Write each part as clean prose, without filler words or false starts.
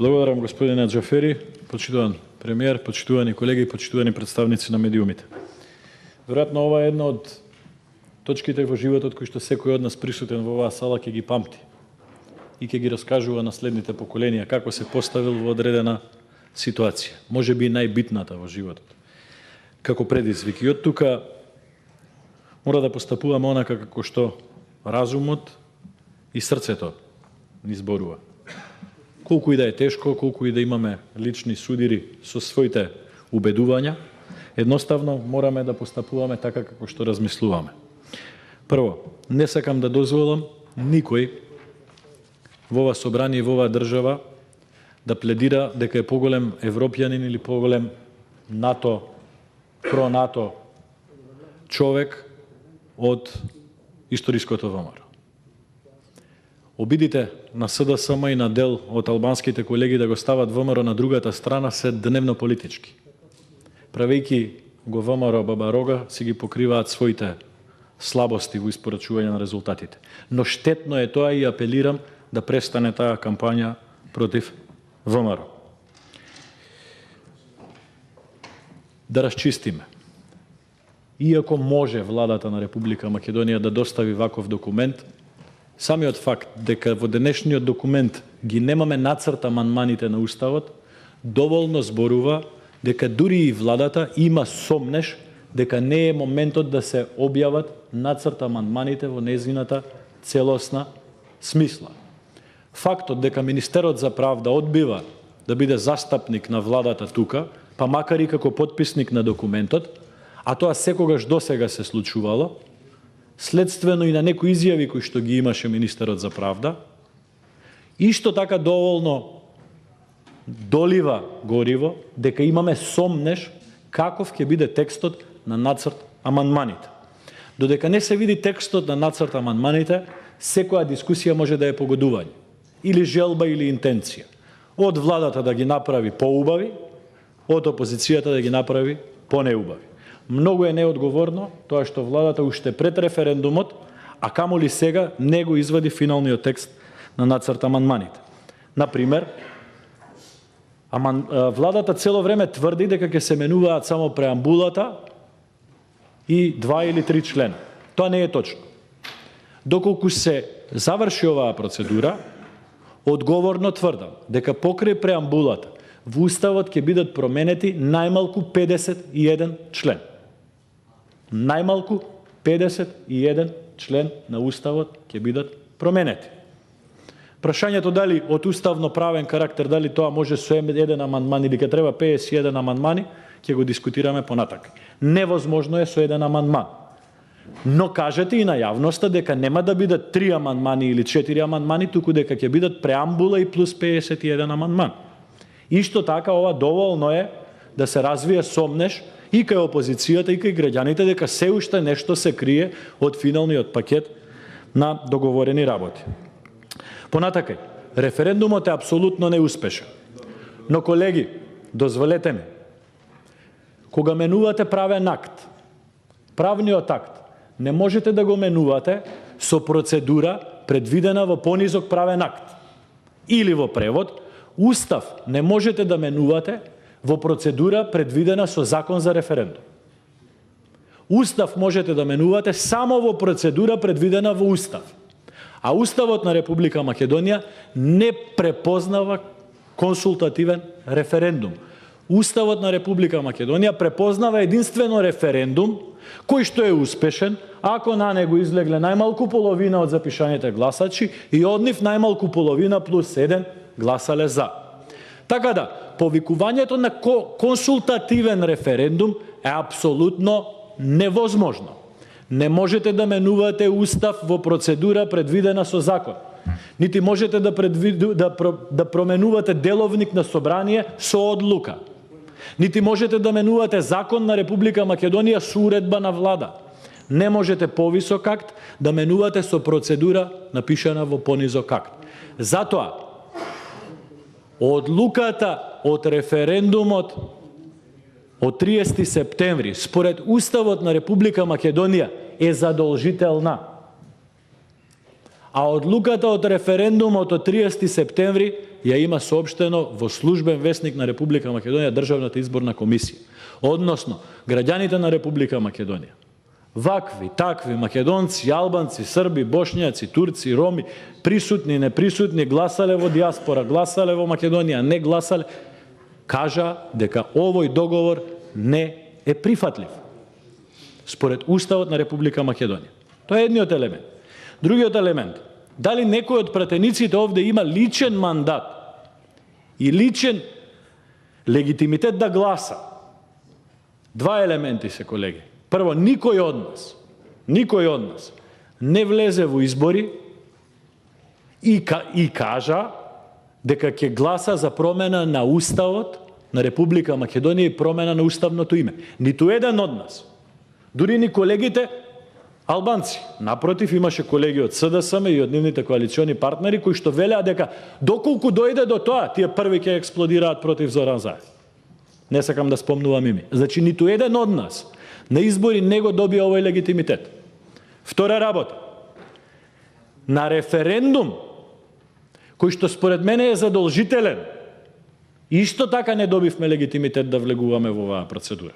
Благодарам господине Џафери, почитуван премиер, почитувани колеги, почитувани представници на медиумите. Веројатно ова е една од точките во животот кои што секој од нас присутен во оваа сала ќе ги памти и ќе ги раскажува на следните поколенија како се поставил во одредена ситуација, можеби најбитната во животот, како предизвик. И од тука мора да постапуваме онака како што разумот и срцето ни зборува. Колку и да е тешко, колку и да имаме лични судири со своите убедувања, едноставно мораме да постапуваме така како што размислуваме. Прво, не сакам да дозволам никој во ова собрание и во оваа држава да пледира дека е поголем европјанин или поголем НАТО, про-НАТО човек од историското ВМРО. Обидите на СДСМ и на дел од албанските колеги да го стават ВМРО на другата страна се дневно политички. Правејќи го ВМРО баба рога, си ги покриваат своите слабости во испорачување на резултатите. Но штетно е тоа и апелирам да престане таа кампања против ВМРО. Да расчистиме. Иако може владата на Република Македонија да достави ваков документ, самиот факт дека во денешниот документ ги немаме нацрт амандманите на Уставот, доволно зборува дека дури и владата има сомнеш дека не е моментот да се објават нацрт амандманите во незината целосна смисла. Фактот дека Министерот за правда одбива да биде застапник на владата тука, па макар и како потписник на документот, а тоа секогаш досега се случувало, следствено и на некои изјави кои што ги имаше Министерот за правда, исто така доволно долива гориво дека имаме сомнеш каков ќе биде текстот на нацрт амандманите. Додека не се види текстот на нацрт амандманите, секоја дискусија може да е погодување, или желба или интенција. Од владата да ги направи поубави, од опозицијата да ги направи понеубави. Многу е неодговорно тоа што владата уште пред референдумот, а камоли сега не го извади финалниот текст на нацрт амандманите. Например, владата цело време тврди дека ќе се менуваат само преамбулата и 2 или 3 члена. Тоа не е точно. Доколку се заврши оваа процедура, одговорно тврдам дека покрај преамбулата во Уставот ќе бидат променети најмалку 51 член. Најмалку 51 член на Уставот ќе бидат променети. Прашањето дали од уставно правен карактер, дали тоа може со еден амандман или ќе треба 51 амандмани, ќе го дискутираме понатака. Невозможно е со еден амандман. Но кажете и на јавноста дека нема да бидат 3 амандмани или 4 амандмани, туку дека ќе бидат преамбула и плюс 51 амандман. Исто така ова доволно е да се развие сомнеш и кај опозицијата и кај граѓаните дека се уште нешто се крие од финалниот пакет на договорени работи. Понатака, референдумот е апсолутно неуспешен. Но колеги, дозволете ми, кога менувате правен акт, правниот акт, не можете да го менувате со процедура предвидена во понизок правен акт. Или во превод, Устав не можете да менувате во процедура предвидена со закон за референдум. Устав можете да менувате само во процедура предвидена во Устав. А Уставот на Република Македонија не препознава консултативен референдум. Уставот на Република Македонија препознава единствено референдум кој што е успешен ако на него излегле најмалку половина од запишаните гласачи и од нив најмалку половина плюс 1 гласале за. Така да, повикувањето на консултативен референдум е апсолутно невозможно. Не можете да менувате Устав во процедура предвидена со закон. Нити можете да променувате деловник на собрание со одлука. Нити можете да менувате закон на Република Македонија со уредба на влада. Не можете повисок акт да менувате со процедура напишана во понизок акт. Затоа, одлуката од референдумот од 30 септември, според Уставот на Република Македонија, е задолжителна. А одлуката од референдумот од 30 септември ја има соопштено во службен весник на Република Македонија Државната изборна комисија. Односно, граѓаните на Република Македонија, вакви, такви, македонци, албанци, срби, бошњаци, турци, роми, присутни, неприсутни, гласале во диаспора, гласале во Македонија, не гласале, кажа дека овој договор не е прифатлив според Уставот на Република Македонија. Тоа е едниот елемент. Другиот елемент, дали некој од пратениците овде има личен мандат и личен легитимитет да гласа? Два елементи се, колеги. Прво, никој од нас не влезе во избори и кажа дека ќе гласа за промена на Уставот на Република Македонија и промена на уставното име. Ниту еден од нас. Дури ни колегите албанци. Напротив, имаше колеги од СДСМ и од нивните коалициони партнери кои што велеа дека доколку дојде до тоа, тие први ќе експлодираат против Зоран Заев. Не сакам да спомнувам име. Значи, ниту еден од нас на избори не го добија овој легитимитет. Втора работа. На референдум, кој што според мене е задолжителен, исто така не добивме легитимитет да влегуваме во оваа процедура.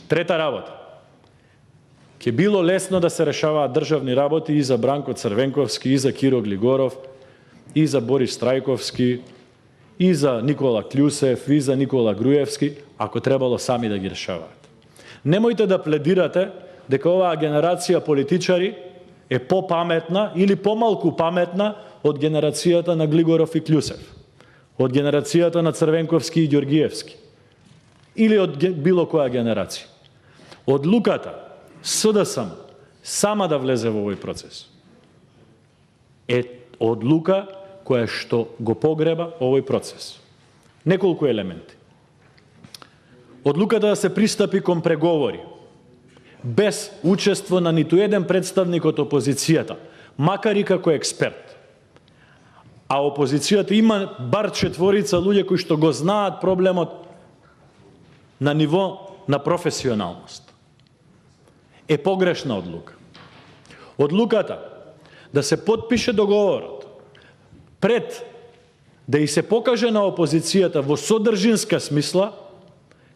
Трета работа. Ке било лесно да се решаваат државни работи и за Бранко Црвенковски, и за Киро Глигоров, и за Борис Трајковски, и за Никола Клюсев, и за Никола Груевски, ако требало сами да ги решаваат. Немојте да пледирате дека оваа генерација политичари е попаметна или помалку паметна од генерацијата на Глигоров и Клюсев, од генерацијата на Црвенковски и Ѓоргиевски, или од било која генерација. Одлуката СДСМ сама да влезе во овој процес е одлука која што го погреба овој процес. Неколку елементи. Одлуката да се пристапи кон преговори без учество на ниту еден представник од опозицијата, макар и како експерт. А опозицијата има бар 4 луѓе кои што го знаат проблемот на ниво на професионалност. Е погрешна одлука. Одлуката да се потпише договорот пред да и се покаже на опозицијата во содржинска смисла,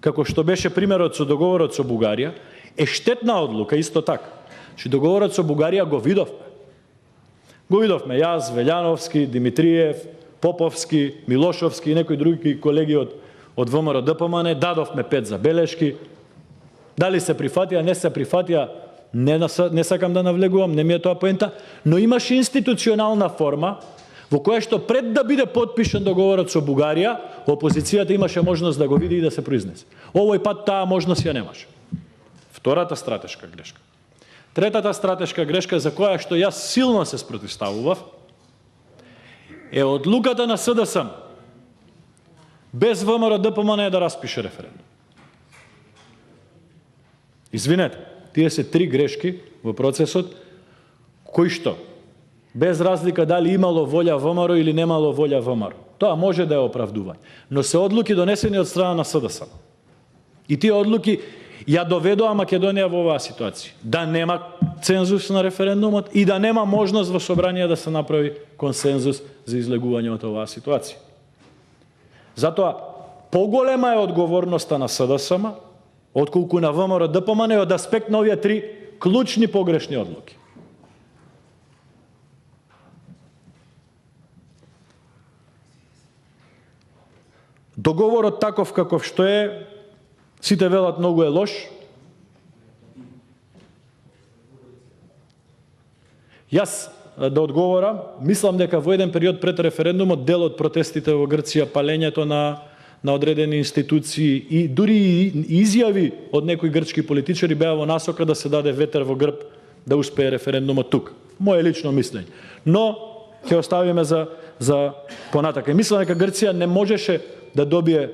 како што беше примерот со договорот со Бугарија, е штетна одлука исто така. Че договорот со Бугарија го видовме. Го видовме јас, Велјановски, Димитриев, Поповски, Милошовски и некои други колеги од ВМРО ДПМН, дадовме 5 забелешки. Дали се прифатија, не се прифатија, не сакам да навлегувам, не ми е тоа поента, но имаше институционална форма во која што пред да биде потпишен договорот со Бугарија, опозицијата имаше можност да го види и да се произнесе. Овој пат таа можност ја немаше. Втората стратешка грешка. Третата стратешка грешка за која што јас силно се спротивставував е одлуката на СДСМ без ВМРО ДПМН да распише референдум. Извинете, тие се 3 грешки во процесот кои што без разлика дали имало волја ВМРО или немало волја ВМРО. Тоа може да е оправдување, но се одлуки донесени од страна на СДСМ. И тие одлуки ја доведоа Македонија во оваа ситуација. Да нема цензус на референдумот и да нема можност во собрание да се направи консензус за излегување од оваа ситуација. Затоа, поголема е одговорноста на СДСМ, отколку на ВМРО ДПМН од аспект на овие 3 клучни погрешни одлуки. Договорот таков каков што е, сите велат многу е лош. Јас да одговорам, мислам дека во еден период пред референдумот дел од протестите во Грција, палењето на одредени институции и дури изјави од некои грчки политичари беа во насока да се даде ветер во грб да успее референдумот тук. Моje лично мислење. Но ќе оставиме за понатака. Мислам дека Грција не можеше да добие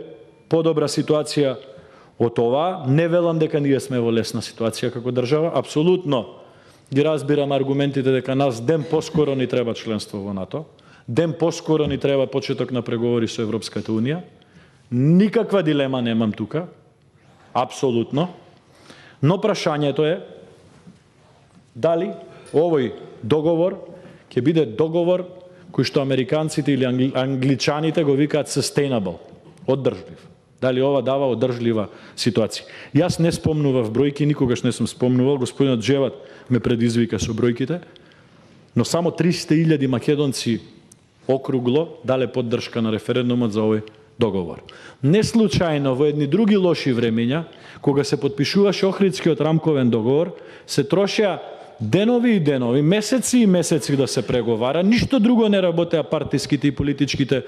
подобра ситуација од ова. Не велам дека ние сме во лесна ситуација како држава. Апсолутно ги разбирам аргументите дека нас ден поскоро ни треба членство во НАТО. Ден поскоро ни треба почеток на преговори со Европската Унија. Никаква дилема немам тука. Апсолутно. Но прашањето е дали овој договор ќе биде договор кој што американците или англичаните го викаат sustainable, оддржлив. Дали ова дава оддржлива ситуација? Јас не спомнував бројки, никогаш не сум спомнувал, господинот Джеват ме предизвика со бројките, но само 300.000 македонци округло дале поддршка на референдумот за овој договор. Не случајно во едни други лоши времења, кога се потпишуваше Охридскиот рамковен договор, се трошеа денови и денови, месеци и месеци да се преговара, ништо друго не работеа партиските и политичките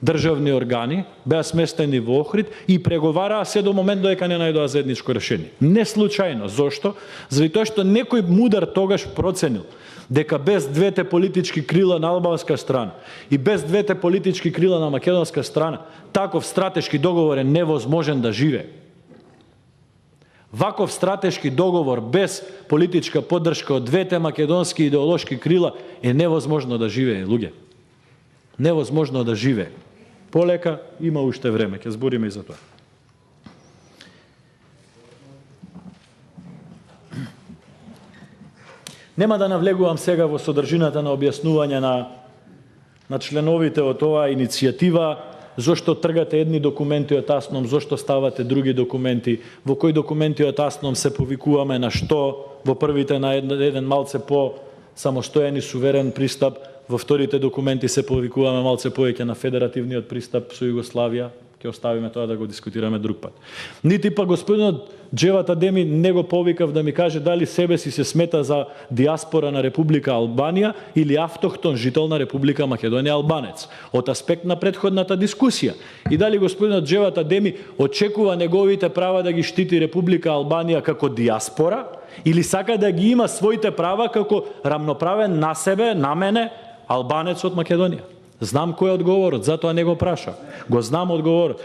државни органи, беа сместени во Охрид и преговараа се до момент додека не најдоа заедничко решение. Не случајно. Зошто? Заради тоа што некој мудар тогаш проценил дека без двете политички крила на албанска страна и без двете политички крила на македонска страна, таков стратешки договор е невозможен да живее. Ваков стратешки договор без политичка поддршка од двете македонски идеолошки крила е невозможно да живее, луѓе. Невозможно да живее. Полека, има уште време, ќе збориме и за тоа. Нема да навлегувам сега во содржината на објаснување на членовите од оваа иницијатива, зошто тргате едни документи од АСНОМ, зошто ставате други документи, во кои документи од АСНОМ се повикуваме на што, во првите на еден малце по самостоен и суверен пристап, во вторите документи се повикуваме малце повеќе на федеративниот пристап со Југославија, ќе оставиме тоа да го дискутираме друг пат. Нити па господинот Джеват Адеми не го повикав да ми каже дали себе си се смета за диаспора на Република Албанија или автохтон жител на Република Македонија албанец, од аспект на претходната дискусија. И дали господинот Джеват Адеми очекува неговите права да ги штити Република Албанија како диаспора, или сака да ги има своите права како рамноправен на себе, на мене, албанец од Македонија. Знам кој е одговорот, затоа не го прашав. Го знам одговорот.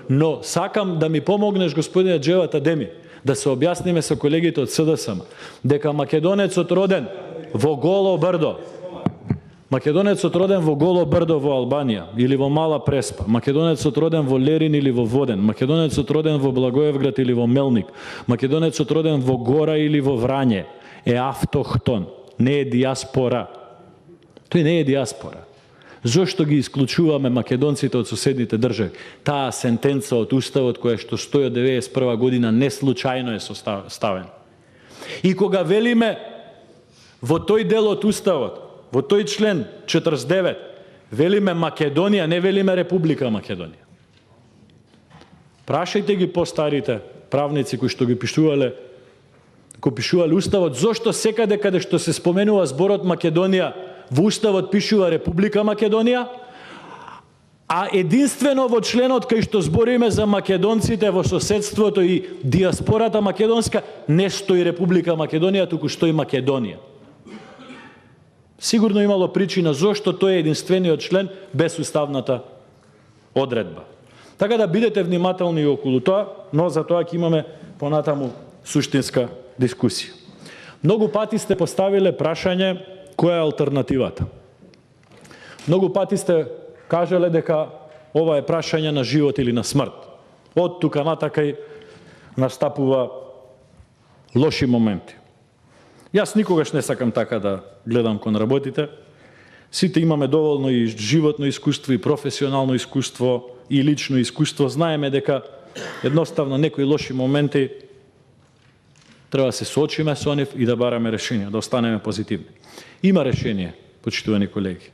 Но сакам да ми помогнеш, господине Джеват Адеми, да се објасниме со колегите од СДСМ, дека македонецот роден во Голо Брдо, македонецот роден во Голо Брдо во Албанија или во Мала Преспа, македонецот роден во Лерин или во Воден, македонецот роден во Благоевград или во Мелник, македонецот роден во Гора или во Врање е автохтон, не е диаспора. Тој не е диаспора. Зошто ги исклучуваме македонците од соседните држави? Таа сентенца од Уставот, која што стои од 1991 година, не случајно е ставена. И кога велиме во тој дел од Уставот, во тој член 49, велиме Македонија, не велиме Република Македонија. Прашајте ги постарите правници кои што ги пишувале Уставот, зошто секаде каде што се споменува зборот Македонија, во Уставот пишува Република Македонија, а единствено во членот кај што збориме за македонците во соседството и диаспората македонска, не стои Република Македонија, туку стои Македонија. Сигурно имало причина зошто тој е единствениот член без уставната одредба. Така да бидете внимателни околу тоа, но за тоа ќе имаме понатаму суштинска дискусија. Многу пати сте поставиле прашање која е алтернативата. Многу пати сте кажале дека ова е прашање на живот или на смрт. Од тука натакај настапува лоши моменти. Јас никогаш не сакам така да гледам кон работите. Сите имаме доволно и животно искуство, и професионално искуство, и лично искуство. Знаеме дека едноставно некои лоши моменти треба да се соочиме со нив и да бараме решенија, да останеме позитивни. Има решение, почитувани колеги.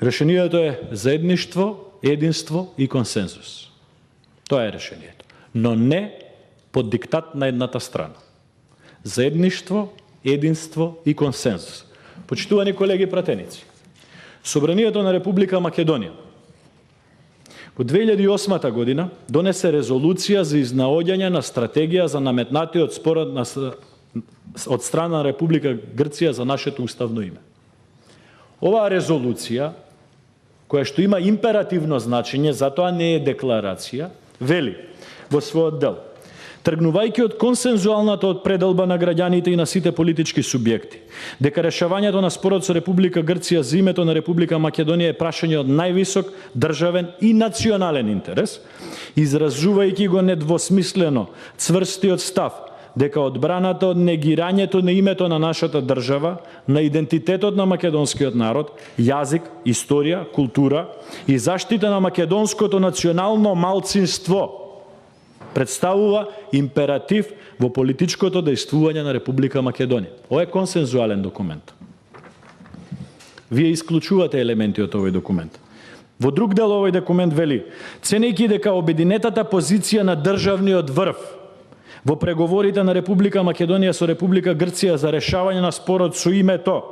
Решението е заедништво, единство и консензус. Тоа е решението. Но не под диктат на едната страна. Заедништво, единство и консензус. Почитувани колеги пратеници, Собранието на Република Македонија во 2008 година донесе резолуција за изнаоѓање на стратегија за наметнатиот според од страна на Република Грција за нашето уставно име. Оваа резолуција, која што има императивно значење, затоа не е декларација, вели во својот дел: тргнувајќи од консензуалната одпределба на граѓаните и на сите политички субјекти, дека решавањето на спорот со Република Грција за името на Република Македонија е прашање од највисок државен и национален интерес, изразувајќи го недвосмислено цврстиот став дека одбраната од негирањето на името на нашата држава, на идентитетот на македонскиот народ, јазик, историја, култура и заштита на македонското национално малцинство представува императив во политичкото дејствување на Република Македонија. Ова е консензуален документ. Вие исклучувате елементи од овој документ. Во друг дел овој документ вели: ценејќи дека обединетата позиција на државниот врв во преговорите на Република Македонија со Република Грција за решавање на спорот со името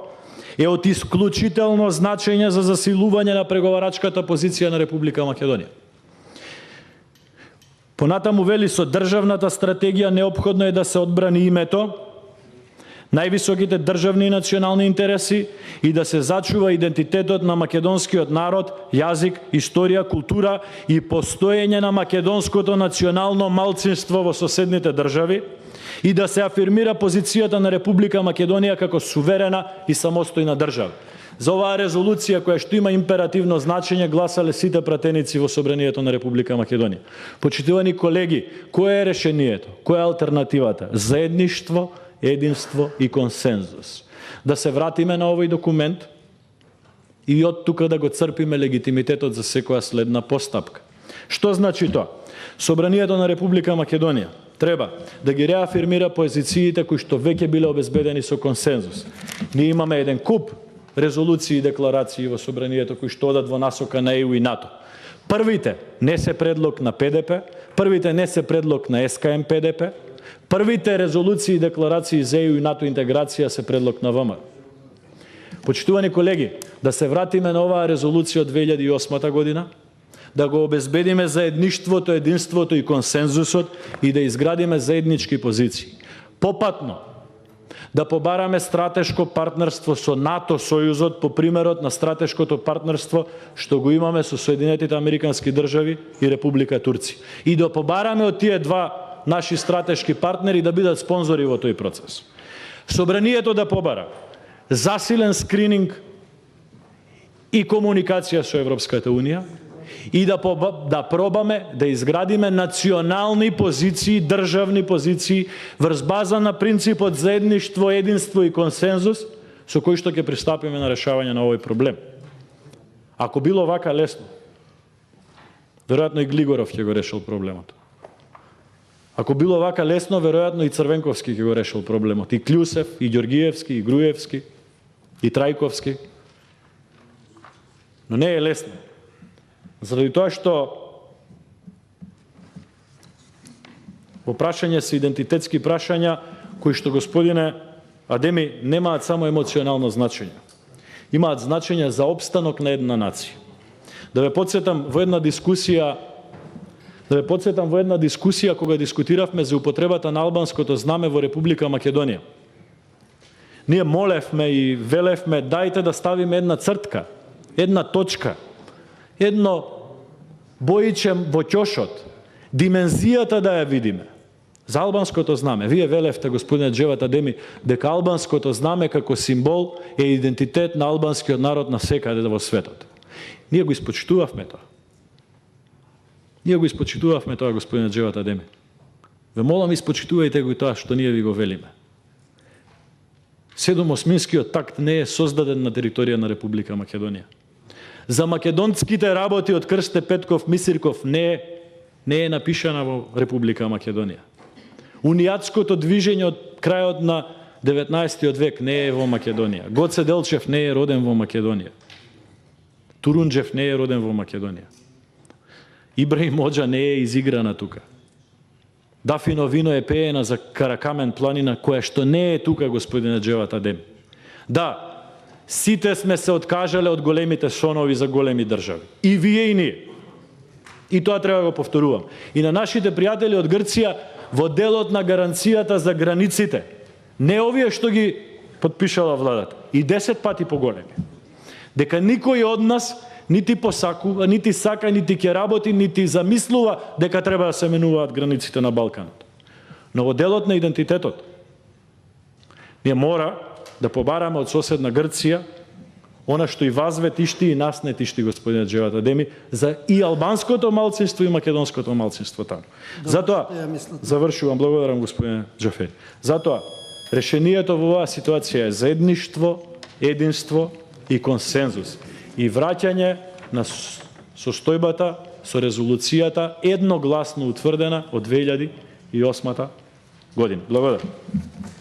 е од исклучително значење за засилување на преговарачката позиција на Република Македонија. Понатаму вели: со државната стратегија неопходно е да се одбрани името, највисоките државни и национални интереси и да се зачува идентитетот на македонскиот народ, јазик, историја, култура и постоење на македонското национално малцинство во соседните држави и да се афирмира позицијата на Република Македонија како суверена и самостојна држава. За оваа резолуција, која што има императивно значење, гласале сите пратеници во Собранието на Република Македонија. Почитувани колеги, кое е решението? Која е алтернативата? Заедништво, единство и консензус. Да се вратиме на овој документ и од тука да го црпиме легитимитетот за секоја следна постапка. Што значи тоа? Собранието на Република Македонија треба да ги реафирмира позициите кои што веќе биле обезбедени со консензус. Ние имаме еден куп резолуции и декларации во Собранието кои што одат во насока на ЕУ и НАТО. Првите не се предлог на ПДП, првите не се предлог на СКМ-ПДП, првите резолуции и декларации за ЕУ и НАТО интеграција се предлог на ВМРО. Почитувани колеги, да се вратиме на оваа резолуција од 2008 година, да го обезбедиме заедништвото, единството и консензусот и да изградиме заеднички позиции. Попатно, да побараме стратешко партнерство со НАТО сојузот по примерот на стратешкото партнерство што го имаме со Соединетите Американски држави и Република Турција. И да побараме од тие два наши стратешки партнери да бидат спонзори во тој процес. Собранието да побара засилен скрининг и комуникација со Европската Унија и да пробаме да изградиме национални позиции, државни позиции врз база на принципот заедништво, единство и консензус со кој што ќе пристапиме на решавање на овој проблем. Ако било вака лесно, веројатно и Глигоров ќе го решил проблемот. Ако било вака лесно, веројатно и Црвенковски ќе го решил проблемот. И Клјусев, и Ѓоргиевски, и Груевски, и Трајковски. Но не е лесно. Заради тоа што во прашање се идентитетски прашања, кои што, господине Адеми, немаат само емоционално значење. Имаат значење за опстанок на една нација. Да ве подсетам во една дискусија кога дискутиравме за употребата на албанското знаме во Република Македонија. Ние молевме и велевме, дајте да ставиме една цртка, една точка, едно боиче во ќошот, димензијата да ја видиме. За албанското знаме. Вие велевте, господине Џеват Адеми, дека албанското знаме како символ е идентитет на албанскиот народ насекаде во светот. Ние го испочитувавме тоа. Господине Џеват Адеми. Ве молам, испочитувајте го и тоа што ние ви го велиме. Седомосминскиот такт не е создаден на територија на Република Македонија. За македонските работи од Крсте Петков Мисирков не е напишана во Република Македонија. Унијатското движење од крајот на 19 век не е во Македонија. Гоце Делчев не е роден во Македонија. Турунџев не е роден во Македонија. Ибраим Оџа не е изиграна тука. Дафино Вино е пеена за Каракамен планина, која што не е тука, господине Џеват Адем. Да, сите сме се откажале од големите сонови за големи држави. И вие и ние. И тоа треба да го повторувам. И на нашите пријатели од Грција во делот на гаранцијата за границите, не овие што ги подпишала владата, и 10 пати поголеми. Дека никој од нас нити посакува, нити сака, нити ќе работи, нити замислува дека треба да се менуваат границите на Балканот. Но во делот на идентитетот, ние мора да побараме од соседна Грција Она што и вас ве тишти и нас не тишти, господине Джеват Адеми, за и албанското малцинство и македонското малцинство таму. Затоа, завршувам, благодарам господине Джафери. Затоа, решението во оваа ситуација е заедништво, единство и консензус. И враќање на состојбата со резолуцијата едногласно утврдена од 2008 година. Благодарам.